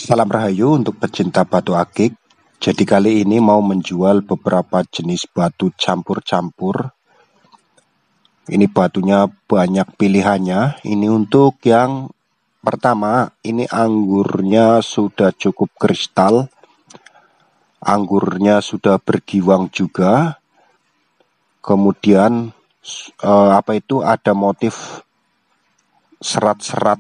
Salam Rahayu untuk pecinta batu akik. Jadi kali ini mau menjual beberapa jenis batu campur-campur. Ini batunya banyak pilihannya. Ini untuk yang pertama, ini anggurnya sudah cukup kristal. Anggurnya sudah bergiwang juga. Kemudian ada motif serat-serat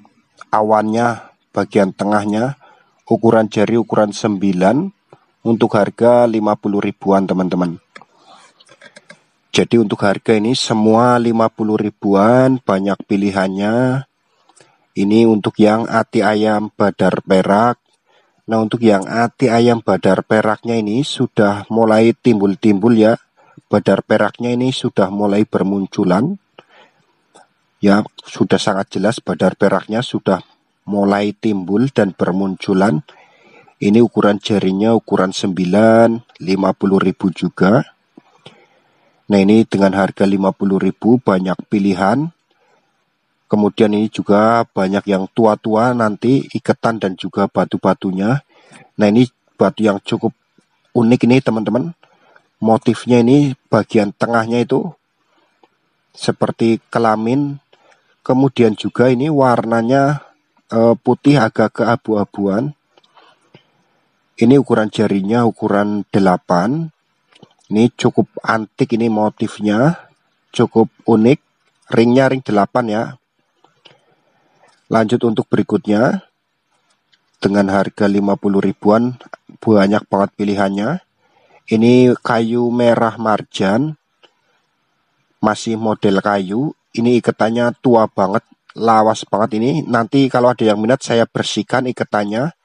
awannya bagian tengahnya. Ukuran jari ukuran 9 untuk harga 50 ribuan teman-teman. Jadi untuk harga ini semua 50 ribuan, banyak pilihannya. Ini untuk yang ati ayam badar perak. Nah untuk yang ati ayam badar peraknya ini sudah mulai timbul-timbul ya. Badar peraknya ini sudah mulai bermunculan. Ya sudah sangat jelas badar peraknya sudah mulai timbul dan bermunculan. Ini ukuran jarinya ukuran 9, 50 ribu juga. Nah ini dengan harga 50 ribu banyak pilihan. Kemudian ini juga banyak yang tua-tua nanti iketan dan juga batu-batunya. Nah ini batu yang cukup unik ini teman-teman. Motifnya ini bagian tengahnya itu seperti kelamin. Kemudian juga ini warnanya putih agak keabu-abuan. Ini ukuran jarinya ukuran 8. Ini cukup antik ini motifnya. Cukup unik. Ringnya ring 8 ya. Lanjut untuk berikutnya. Dengan harga 50 ribuan. Banyak banget pilihannya. Ini kayu merah marjan. Masih model kayu. Ini iketannya tua banget. Lawas banget ini. Nanti kalau ada yang minat saya bersihkan iketannya.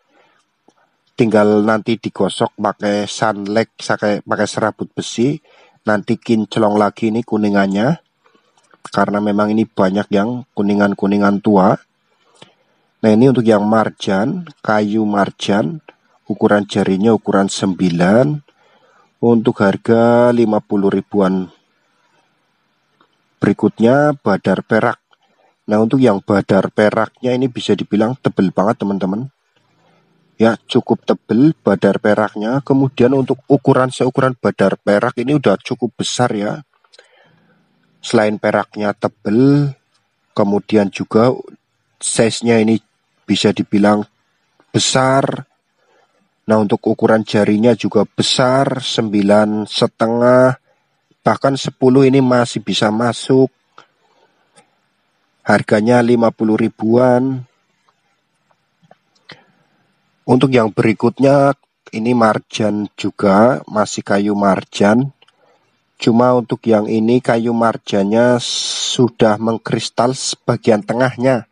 Tinggal nanti digosok pakai sunlight, pakai serabut besi. Nanti kinclong lagi ini kuningannya. Karena memang ini banyak yang kuningan-kuningan tua. Nah ini untuk yang marjan, kayu marjan. Ukuran jarinya ukuran 9. Untuk harga 50 ribuan. Berikutnya badar perak. Nah untuk yang badar peraknya ini bisa dibilang tebel banget teman-teman. Ya cukup tebel badar peraknya. Kemudian untuk seukuran badar perak ini udah cukup besar ya. Selain peraknya tebel, kemudian juga size-nya ini bisa dibilang besar. Nah untuk ukuran jarinya juga besar, 9,5, bahkan 10 ini masih bisa masuk. Harganya 50 ribuan. Untuk yang berikutnya ini marjan juga, masih kayu marjan. Cuma untuk yang ini kayu marjannya sudah mengkristal sebagian tengahnya.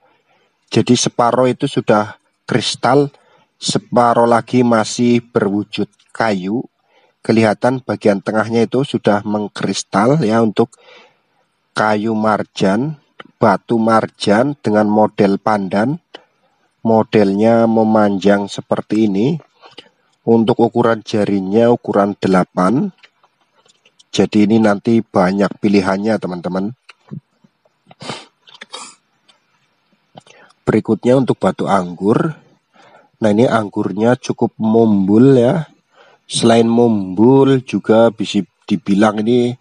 Jadi separuh itu sudah kristal, separuh lagi masih berwujud kayu. Kelihatan bagian tengahnya itu sudah mengkristal ya untuk kayu marjan, batu marjan dengan model pandan. Modelnya memanjang seperti ini. Untuk ukuran jarinya ukuran 8. Jadi ini nanti banyak pilihannya teman-teman. Berikutnya untuk batu anggur. Nah ini anggurnya cukup mumbul ya. Selain mumbul juga bisa dibilang ini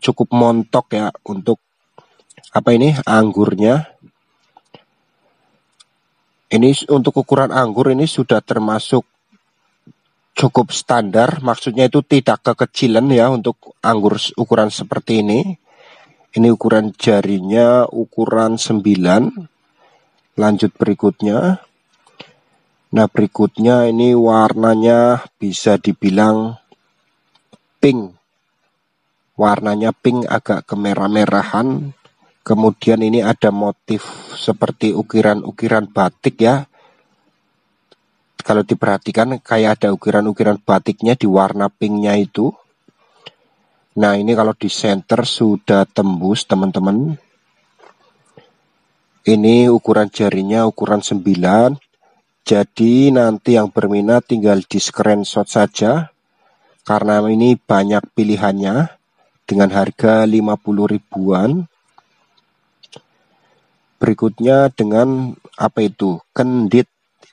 cukup montok ya untuk anggurnya. Ini untuk ukuran anggur ini sudah termasuk cukup standar, maksudnya itu tidak kekecilan ya untuk anggur ukuran seperti ini. Ini ukuran jarinya ukuran 9. Lanjut berikutnya. Nah berikutnya ini warnanya bisa dibilang pink. Warnanya pink agak kemerah-merahan. Kemudian ini ada motif seperti ukiran-ukiran batik ya. Kalau diperhatikan kayak ada ukiran-ukiran batiknya di warna pinknya itu. Nah ini kalau di center sudah tembus teman-teman. Ini ukuran jarinya ukuran 9. Jadi nanti yang berminat tinggal di screenshot saja. Karena ini banyak pilihannya. Dengan harga 50 ribuan. Berikutnya dengan kendit.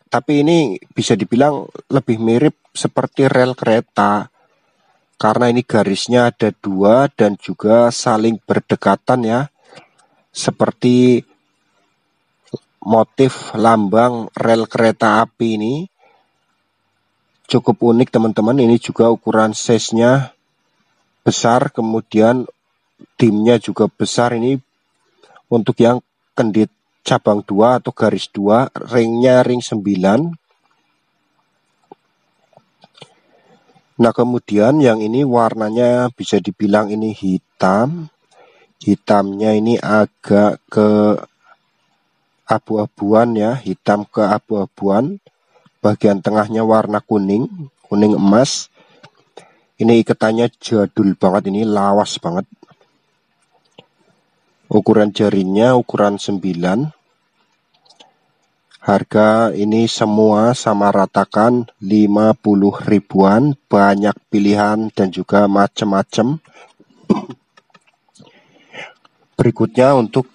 tapi ini bisa dibilang lebih mirip seperti rel kereta, karena ini garisnya ada 2 dan juga saling berdekatan ya, seperti motif lambang rel kereta api ini. Cukup unik teman-teman, ini juga ukuran size-nya besar, kemudian dimnya juga besar. Ini untuk yang kendit cabang 2 atau garis 2, ringnya ring 9. Nah kemudian yang ini warnanya bisa dibilang ini hitam. Hitamnya ini agak ke abu-abuan ya, hitam ke abu-abuan. Bagian tengahnya warna kuning, kuning emas. Ini ikatannya jadul banget, ini lawas banget. Ukuran jarinya ukuran 9. Harga ini semua sama ratakan 50 ribuan, banyak pilihan dan juga macam-macam. Berikutnya untuk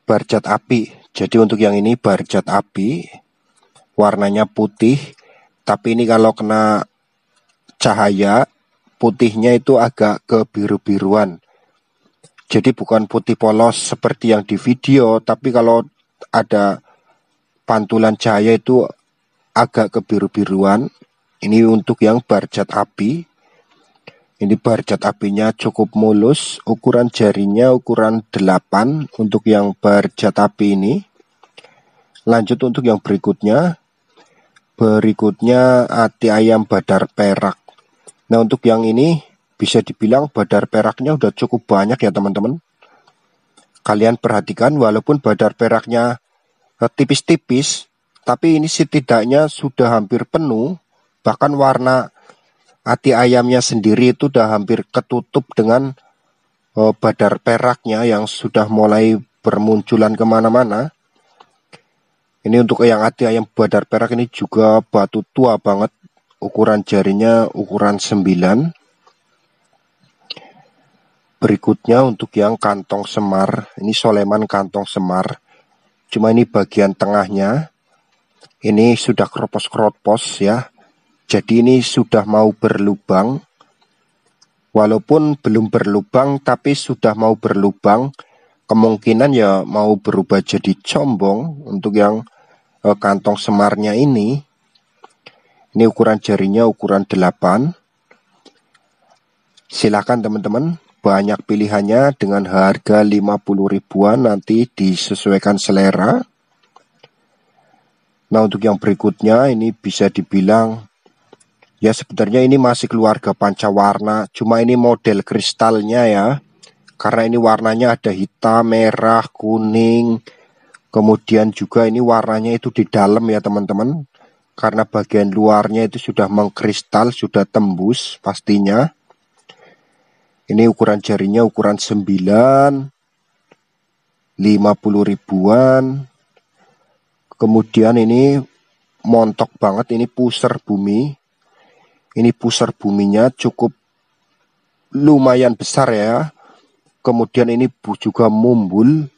barjat api. Jadi untuk yang ini barjat api, warnanya putih, tapi ini kalau kena cahaya, putihnya itu agak ke biru-biruan. Jadi bukan putih polos seperti yang di video, tapi kalau ada pantulan cahaya itu agak ke biru-biruan. Ini untuk yang barjat api. Ini barjat apinya cukup mulus, ukuran jarinya ukuran 8 untuk yang barjat api ini. Lanjut untuk yang berikutnya. Berikutnya ati ayam badar perak. Nah untuk yang ini bisa dibilang badar peraknya udah cukup banyak ya teman-teman. Kalian perhatikan walaupun badar peraknya tipis-tipis, tapi ini setidaknya sudah hampir penuh. Bahkan warna ati ayamnya sendiri itu udah hampir ketutup dengan badar peraknya yang sudah mulai bermunculan kemana-mana. Ini untuk yang ati ayam badar perak ini juga batu tua banget. Ukuran jarinya ukuran 9. Berikutnya untuk yang kantong semar. Ini soleman kantong semar. Cuma ini bagian tengahnya. Ini sudah keropos-keropos ya. Jadi ini sudah mau berlubang. Walaupun belum berlubang tapi sudah mau berlubang. Kemungkinan ya mau berubah jadi combong untuk yang kantong semarnya ini. Ini ukuran jarinya ukuran 8. Silakan teman-teman, banyak pilihannya dengan harga 50 ribuan, nanti disesuaikan selera. Nah untuk yang berikutnya ini bisa dibilang ya sebenarnya ini masih keluarga pancawarna, cuma ini model kristalnya ya. Karena ini warnanya ada hitam, merah, kuning. Kemudian juga ini warnanya itu di dalam ya teman-teman. Karena bagian luarnya itu sudah mengkristal, sudah tembus pastinya. Ini ukuran jarinya ukuran 9. 50 ribuan. Kemudian ini montok banget, ini pusar bumi. Ini pusar buminya cukup lumayan besar ya. Kemudian ini juga mumbul.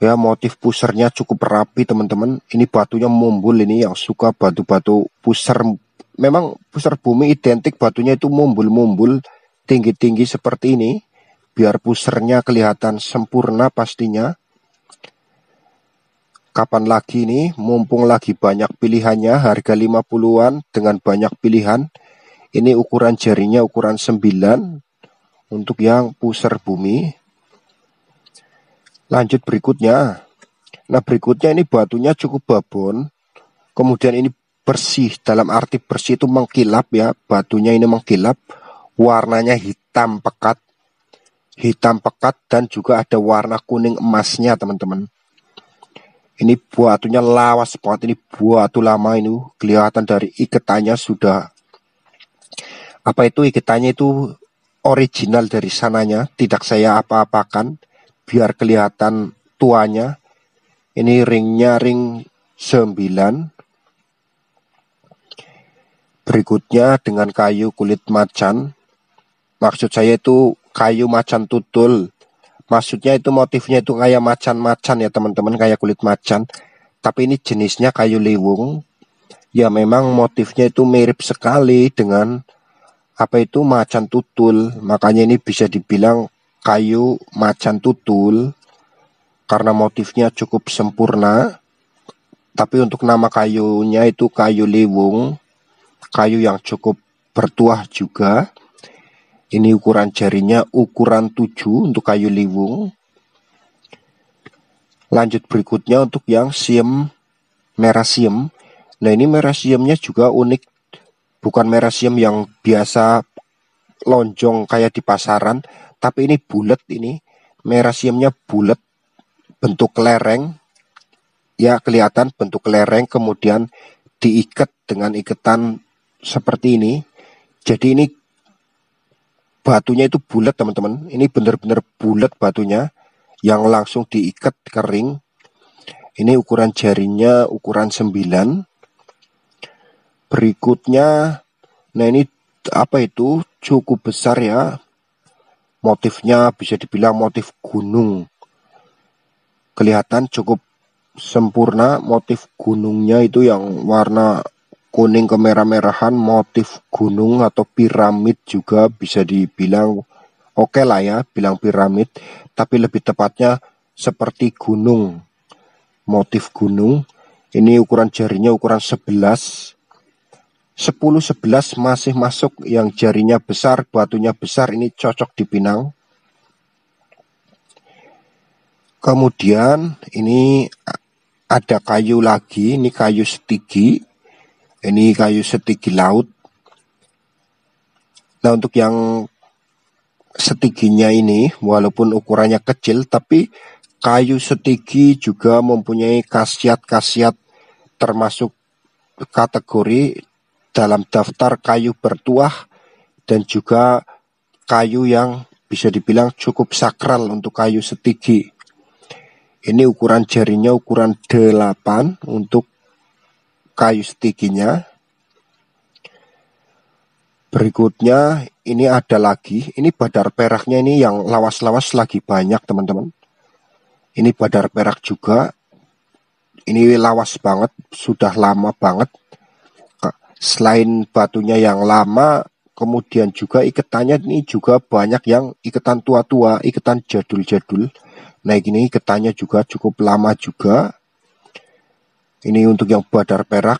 Ya, motif pusernya cukup rapi teman-teman. Ini batunya mumbul, ini yang suka batu-batu puser. Memang pusar bumi identik batunya itu mumbul-mumbul, tinggi-tinggi seperti ini. Biar pusernya kelihatan sempurna pastinya. Kapan lagi nih, mumpung lagi banyak pilihannya, harga 50-an dengan banyak pilihan. Ini ukuran jarinya ukuran 9 untuk yang pusar bumi. Lanjut berikutnya. Nah berikutnya ini batunya cukup babon. Kemudian ini bersih, dalam arti bersih itu mengkilap ya. Batunya ini mengkilap. Warnanya hitam pekat. Hitam pekat dan juga ada warna kuning emasnya teman-teman. Ini batunya lawas banget. Ini batu lama ini. Kelihatan dari ikatannya sudah. Apa itu ikatannya itu original dari sananya. Tidak saya apa-apakan. Biar kelihatan tuanya. Ini ringnya ring 9. Berikutnya dengan kayu kulit macan. Maksud saya itu kayu macan tutul. Maksudnya itu motifnya itu kayak macan-macan ya teman-teman, kayak kulit macan. tapi ini jenisnya kayu liwung. Ya memang motifnya itu mirip sekali dengan macan tutul. Makanya ini bisa dibilang kayu macan tutul karena motifnya cukup sempurna. Tapi untuk nama kayunya itu kayu liwung, kayu yang cukup bertuah juga. Ini ukuran jarinya ukuran 7 untuk kayu liwung. Lanjut berikutnya untuk yang siem merah siem. Nah ini merah siemnya juga unik. Bukan merah siem yang biasa lonjong kayak di pasaran, tapi ini bulat ini. Merah siemnya bulat, bentuk lereng. Ya kelihatan bentuk lereng, kemudian diikat dengan ikatan seperti ini. Jadi ini batunya itu bulat teman-teman. Ini benar-benar bulat batunya yang langsung diikat kering. Ini ukuran jarinya ukuran 9. Berikutnya, nah ini cukup besar ya. Motifnya bisa dibilang motif gunung. Kelihatan cukup sempurna, motif gunungnya itu yang warna kuning kemerah-merahan, motif gunung atau piramid juga bisa dibilang oke lah ya, bilang piramid, tapi lebih tepatnya seperti gunung, motif gunung. Ini ukuran jarinya ukuran 11, 10-11 masih masuk. Yang jarinya besar, batunya besar, ini cocok dipinang. Kemudian ini ada kayu lagi, ini kayu setigi. Ini kayu setigi laut. Nah untuk yang setiginya ini walaupun ukurannya kecil, tapi kayu setigi juga mempunyai khasiat-khasiat termasuk kategori dalam daftar kayu bertuah dan juga kayu yang bisa dibilang cukup sakral untuk kayu setigi. Ini ukuran jarinya ukuran 8 untuk kayu setiginya. Berikutnya ini ada lagi, ini badar peraknya ini yang lawas-lawas lagi banyak teman-teman. Ini badar perak juga. Ini lawas banget, sudah lama banget. Selain batunya yang lama, kemudian juga ikatannya ini juga banyak yang ikatan tua-tua, ikatan jadul-jadul. Nah ini ikatannya juga cukup lama juga. Ini untuk yang badar perak.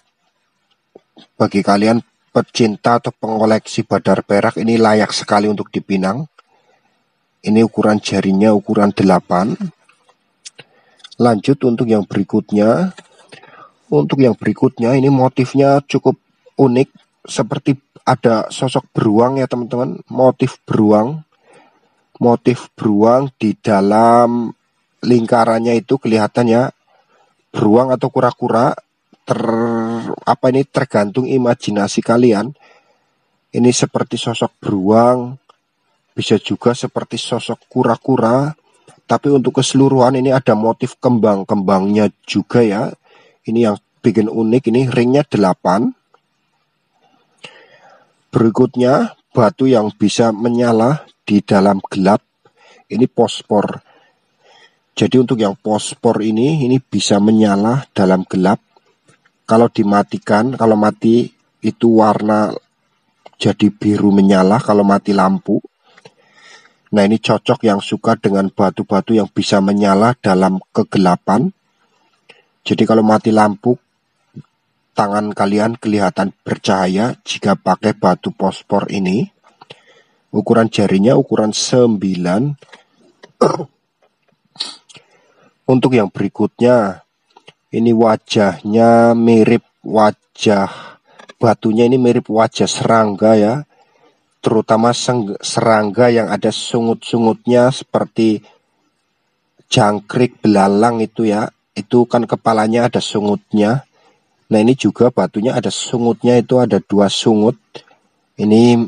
Bagi kalian pecinta atau pengoleksi badar perak, ini layak sekali untuk dipinang. Ini ukuran jarinya ukuran 8. Lanjut untuk yang berikutnya. Untuk yang berikutnya ini motifnya cukup unik. Seperti ada sosok beruang ya teman-teman. Motif beruang. Motif beruang di dalam lingkarannya itu kelihatannya beruang atau kura-kura, tergantung imajinasi kalian. Ini seperti sosok beruang, bisa juga seperti sosok kura-kura, tapi untuk keseluruhan ini ada motif kembang-kembangnya juga ya. Ini yang bikin unik, ini ringnya 8. Berikutnya batu yang bisa menyala di dalam gelap, ini fosfor. Jadi untuk yang fosfor ini bisa menyala dalam gelap. Kalau dimatikan, kalau mati itu warna jadi biru menyala kalau mati lampu. Nah ini cocok yang suka dengan batu-batu yang bisa menyala dalam kegelapan. Jadi kalau mati lampu, tangan kalian kelihatan bercahaya jika pakai batu fosfor ini. Ukuran jarinya ukuran 9. Untuk yang berikutnya, ini wajahnya mirip wajah batunya, ini mirip wajah serangga ya. Terutama serangga yang ada sungut-sungutnya seperti jangkrik, belalang itu ya. Itu kan kepalanya ada sungutnya. Nah ini juga batunya ada sungutnya, itu ada 2 sungut. Ini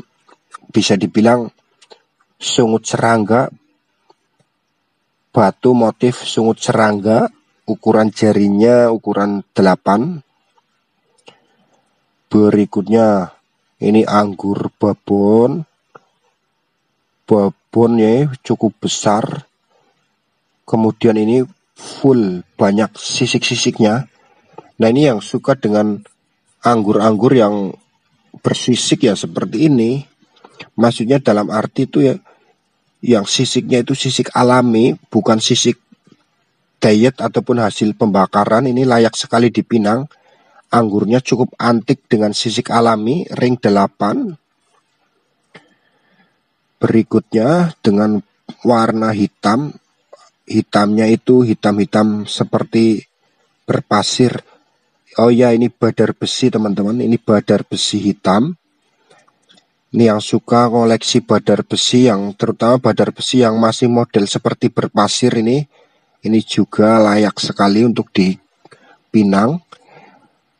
bisa dibilang sungut serangga. Batu motif sungut serangga, ukuran jarinya ukuran 8. Berikutnya ini anggur babon. Babonnya cukup besar. Kemudian ini full banyak sisik-sisiknya. Nah, ini yang suka dengan anggur-anggur yang bersisik ya seperti ini. Maksudnya dalam arti itu ya, yang sisiknya itu sisik alami, bukan sisik diet ataupun hasil pembakaran. Ini layak sekali dipinang. Anggurnya cukup antik dengan sisik alami, ring 8. Berikutnya dengan warna hitam. Hitamnya itu hitam-hitam seperti berpasir. Oh ya, ini badar besi teman-teman. Ini badar besi hitam. Ini yang suka koleksi badar besi, yang terutama badar besi yang masih model seperti berpasir ini juga layak sekali untuk dipinang.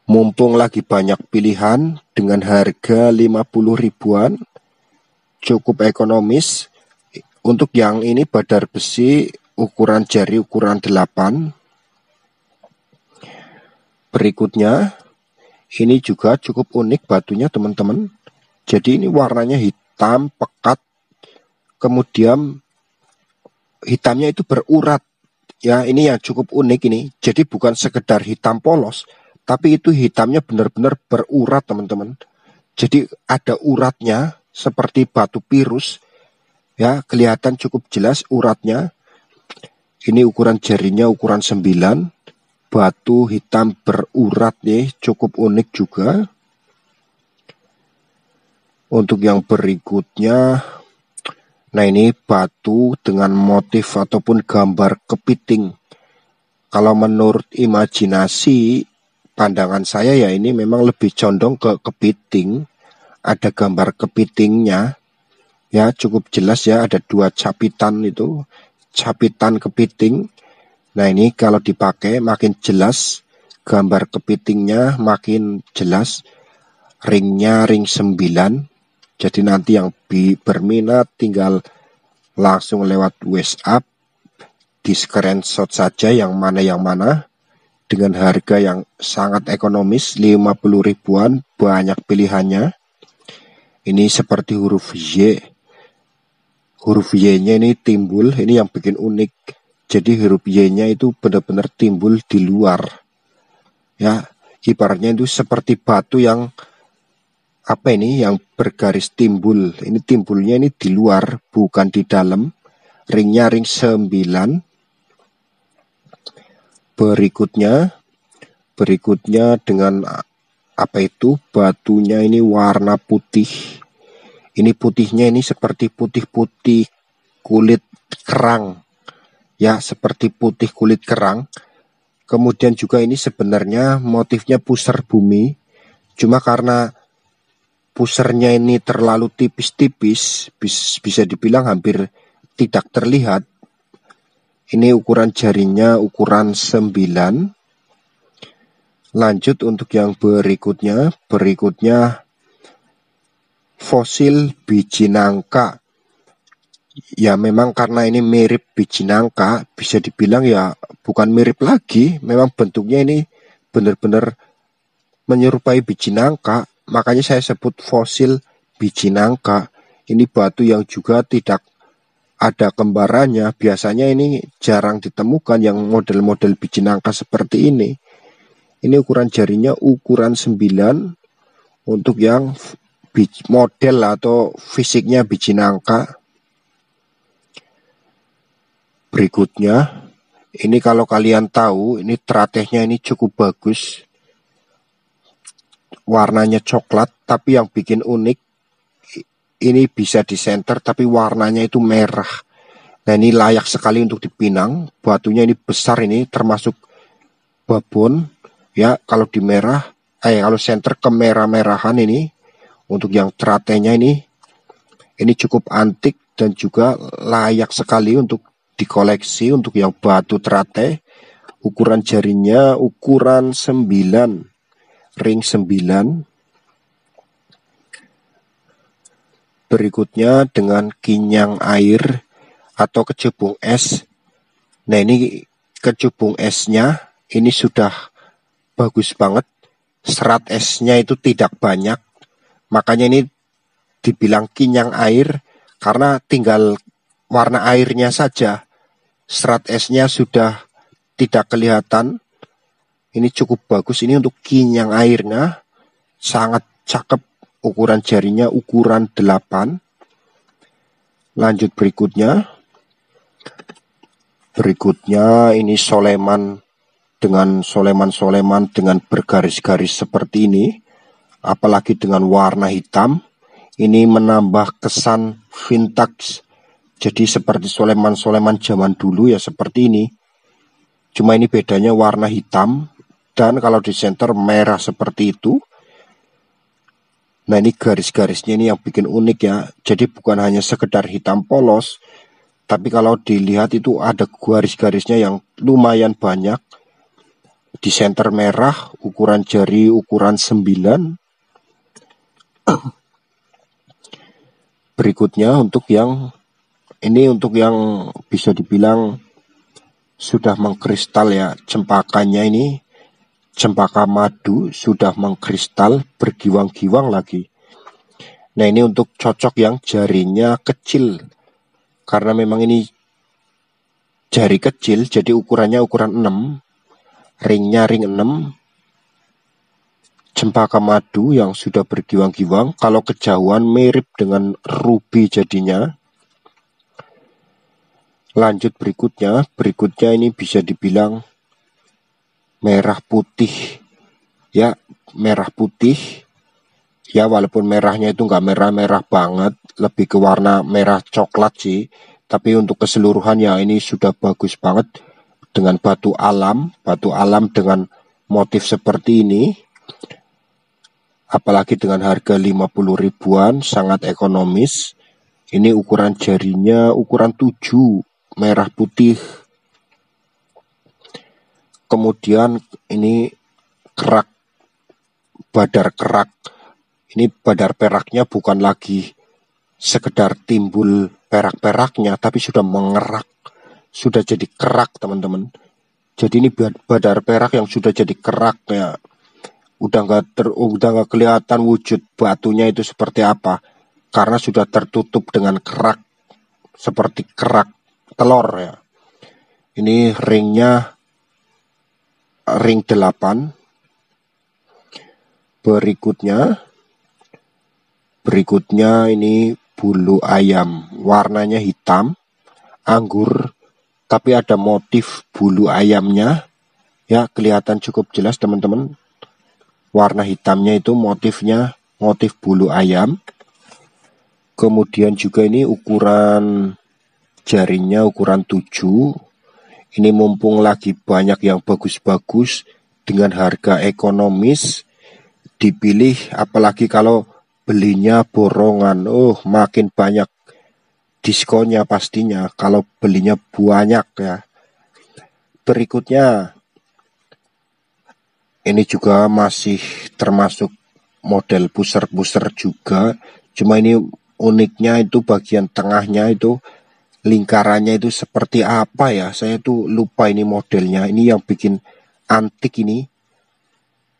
Mumpung lagi banyak pilihan dengan harga 50 ribuan, cukup ekonomis. Untuk yang ini badar besi ukuran jari ukuran 8. Berikutnya, ini juga cukup unik batunya teman-teman. Jadi ini warnanya hitam pekat, kemudian hitamnya itu berurat. Ya, ini yang cukup unik ini. Jadi bukan sekedar hitam polos, tapi itu hitamnya benar-benar berurat teman-teman. Jadi ada uratnya seperti batu pirus. Ya, kelihatan cukup jelas uratnya. Ini ukuran jarinya ukuran 9. Batu hitam berurat nih, cukup unik juga. Untuk yang berikutnya, nah ini batu dengan motif ataupun gambar kepiting. Kalau menurut imajinasi pandangan saya ya, ini memang lebih condong ke kepiting. Ada gambar kepitingnya. Ya, cukup jelas ya, ada 2 capitan itu, capitan kepiting. Nah, ini kalau dipakai makin jelas, gambar kepitingnya makin jelas. Ringnya ring 9. Jadi nanti yang berminat tinggal langsung lewat WhatsApp, di screenshot saja yang mana dengan harga yang sangat ekonomis, 50 ribuan, banyak pilihannya. Ini seperti huruf Y. Huruf Y-nya ini timbul, ini yang bikin unik. Jadi huruf Y-nya itu benar-benar timbul di luar. Ya, ibaratnya itu seperti batu yang yang bergaris timbul. Ini timbulnya ini di luar, bukan di dalam. Ringnya ring 9. Berikutnya dengan batunya ini warna putih. Ini putihnya ini seperti putih-putih kulit kerang. Ya, seperti putih kulit kerang. Kemudian juga ini sebenarnya motifnya pusar bumi. Cuma karena pusernya ini terlalu tipis-tipis, bisa dibilang hampir tidak terlihat. Ini ukuran jarinya ukuran 9. Lanjut untuk yang berikutnya fosil biji nangka. Ya, memang karena ini mirip biji nangka, bisa dibilang ya bukan mirip lagi, memang bentuknya ini benar-benar menyerupai biji nangka, makanya saya sebut fosil biji nangka. Ini batu yang juga tidak ada kembarannya, biasanya ini jarang ditemukan yang model-model biji nangka seperti ini. Ini ukuran jarinya ukuran 9 untuk yang model atau fisiknya biji nangka. Berikutnya, ini kalau kalian tahu, ini teratehnya ini cukup bagus. Warnanya coklat, tapi yang bikin unik, ini bisa di center, tapi warnanya itu merah. Nah, ini layak sekali untuk dipinang. Batunya ini besar, ini termasuk babon. Ya, kalau di merah, kalau center kemerah-merahan ini, untuk yang teratehnya ini cukup antik dan juga layak sekali untuk dikoleksi. Untuk yang batu terate, ukuran jarinya ukuran 9, ring 9. Berikutnya dengan kinyang air atau kecubung es. Nah, ini kecubung esnya ini sudah bagus banget. Serat esnya itu tidak banyak, makanya ini dibilang kinyang air, karena tinggal warna airnya saja. Serat esnya sudah tidak kelihatan. Ini cukup bagus, ini untuk kinyang airnya sangat cakep, ukuran jarinya ukuran 8. Lanjut berikutnya. Berikutnya ini soleman dengan soleman dengan bergaris-garis seperti ini, apalagi dengan warna hitam. Ini menambah kesan vintage. Jadi seperti soleman-soleman zaman dulu ya, seperti ini. Cuma ini bedanya warna hitam dan kalau di center merah seperti itu. Nah, ini garis-garisnya ini yang bikin unik ya. Jadi bukan hanya sekedar hitam polos, tapi kalau dilihat itu ada garis-garisnya yang lumayan banyak. Di center merah, ukuran jari ukuran 9. Berikutnya untuk yang ini, untuk yang bisa dibilang sudah mengkristal ya, cempakanya ini cempaka madu sudah mengkristal, bergiwang-giwang lagi. Nah, ini untuk cocok yang jarinya kecil, karena memang ini jari kecil, jadi ukurannya ukuran 6, ringnya ring 6, cempaka madu yang sudah bergiwang-giwang. Kalau kejauhan mirip dengan ruby jadinya. Lanjut berikutnya ini bisa dibilang merah putih ya, merah putih ya, walaupun merahnya itu nggak merah-merah banget, lebih ke warna merah coklat sih, tapi untuk keseluruhan ya ini sudah bagus banget dengan batu alam dengan motif seperti ini, apalagi dengan harga 50 ribuan, sangat ekonomis. Ini ukuran jarinya ukuran 7, merah putih. Kemudian ini kerak, badar kerak. Ini badar peraknya bukan lagi sekedar timbul perak-peraknya, tapi sudah mengerak, sudah jadi kerak teman-teman. Jadi ini badar perak yang sudah jadi kerak ya. Udah nggak kelihatan wujud batunya itu seperti apa, karena sudah tertutup dengan kerak, seperti kerak telur ya. Ini ringnya ring 8. Berikutnya ini bulu ayam, warnanya hitam, anggur, tapi ada motif bulu ayamnya ya, kelihatan cukup jelas teman-teman. Warna hitamnya itu motifnya motif bulu ayam. Kemudian juga ini ukuran jarinya ukuran 7. Ini mumpung lagi banyak yang bagus-bagus dengan harga ekonomis, dipilih apalagi kalau belinya borongan. Makin banyak diskonnya pastinya kalau belinya banyak ya. Berikutnya ini juga masih termasuk model pusar-pusar juga, cuma ini uniknya itu bagian tengahnya itu lingkarannya itu seperti apa ya, saya tuh lupa ini modelnya. Ini yang bikin antik ini.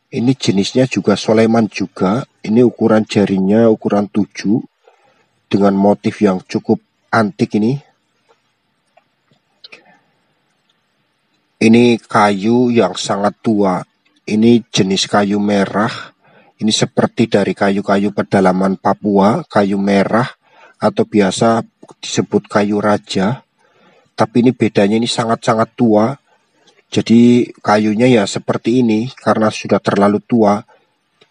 Ini jenisnya juga soleman juga. Ini ukuran jarinya ukuran 7 dengan motif yang cukup antik ini. Ini kayu yang sangat tua. Ini jenis kayu merah. Ini seperti dari kayu-kayu pedalaman Papua, kayu merah atau biasa disebut kayu raja. Tapi ini bedanya ini sangat-sangat tua. Jadi kayunya ya seperti ini karena sudah terlalu tua.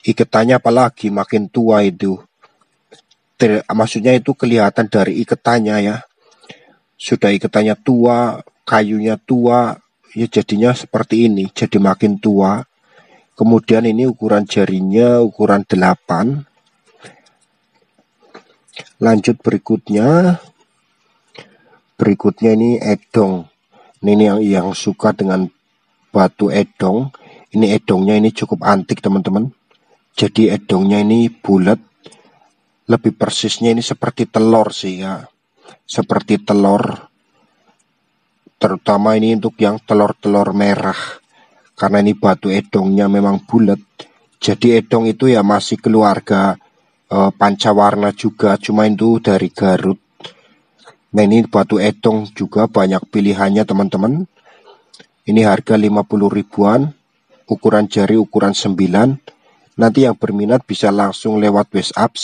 Iketannya apalagi makin tua itu. Maksudnya itu kelihatan dari iketannya ya. Sudah iketannya tua, kayunya tua, ya jadinya seperti ini. Jadi makin tua. Kemudian ini ukuran jarinya ukuran 8. Lanjut berikutnya ini edong. Ini yang suka dengan batu edong. Ini edongnya ini cukup antik teman-teman. Jadi edongnya ini bulat. Lebih persisnya ini seperti telur sih ya. Seperti telur. Terutama ini untuk yang telur-telur merah. Karena ini batu edongnya memang bulat. Jadi edong itu ya masih keluarga pancawarna juga. Cuma itu dari Garut. Nah, ini batu edong juga banyak pilihannya teman-teman. Ini harga 50 ribuan. ukuran jari ukuran 9. Nanti yang berminat bisa langsung lewat WhatsApp